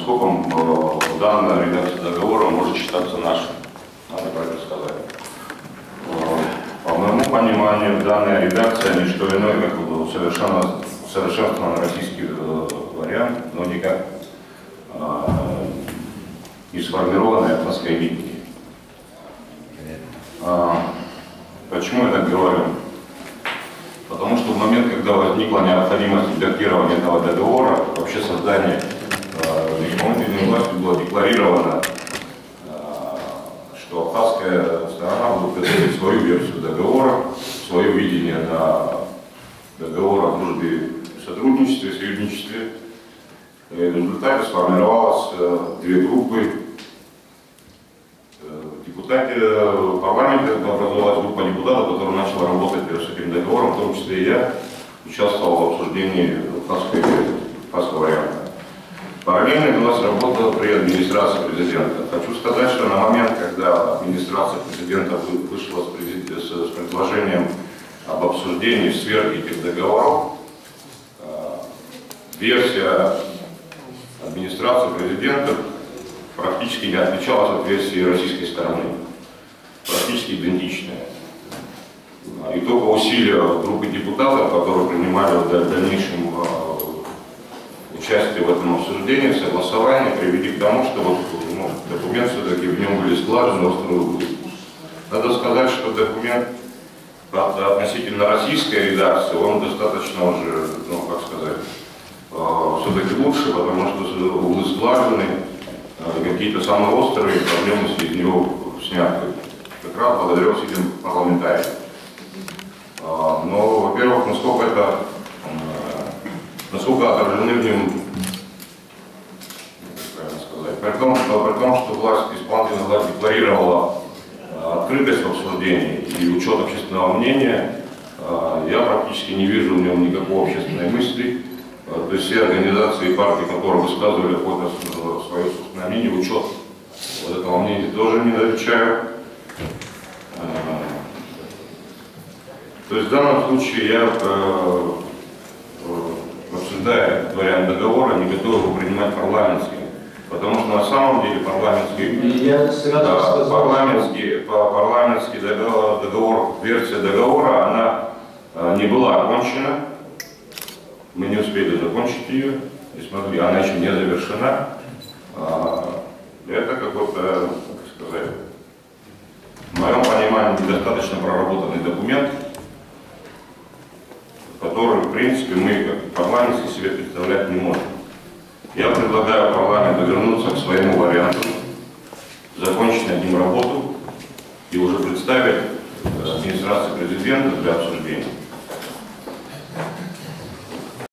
скопом данная редакция договора может считаться нашей. Надо про это сказать. По моему пониманию, данная редакция не что иное, как совершенствованный российский вариант, но никак не сформированная атмосфера видения. Почему я так говорю? Потому что в момент, когда возникла необходимость редактирования этого договора, вообще создание исполнительной власти было декларировано, что абхазская сторона будет готовить свою версию договора, свое видение на договор о дружбе и сотрудничестве, союзничестве. И в результате сформировалось две группы. В парламенте образовалась группа депутатов, которая начала работать с этим договором, в том числе и я участвовал в обсуждении абхазского варианта. Параллельно у нас работала при администрации президента. Хочу сказать, что на момент, когда администрация президента вышла с предложением об обсуждении сверх этих договоров, версия администрации президента практически не отличалась от версии российской стороны. Практически идентичная. И только усилия группы депутатов, которые принимали в дальнейшем участие в этом обсуждении, в согласовании, привели к тому, что документ все-таки в нем были сглажены острые углы. Надо сказать, что документ относительно российской редакции, он достаточно уже, как сказать, все-таки лучше, потому что углы сглажены, какие-то самые острые проблемы из него сняты. Как раз благодаря усилиям парламентариев. Но, во-первых, насколько отражены в нем, при том, что исполнительная власть декларировала открытость в обсуждении и учет общественного мнения, я практически не вижу в нем никакой общественной мысли. То есть все организации и партии, которые высказывали какое-то свое собственное мнение, учет вот этого мнения тоже не замечаю. То есть в данном случае я, обсуждая вариант договора, не готов его принимать парламентским. Потому что на самом деле парламентский договор, версия договора, она не была окончена. Мы не успели закончить ее, не смогли, она еще не завершена. Это какой-то, как сказать, в моем понимании, недостаточно проработанный документ, который, в принципе, мы, как парламентский, себе представлять не можем. Я предлагаю парламенту вернуться к своему варианту, закончить над ним работу и уже представить администрации президента для обсуждения.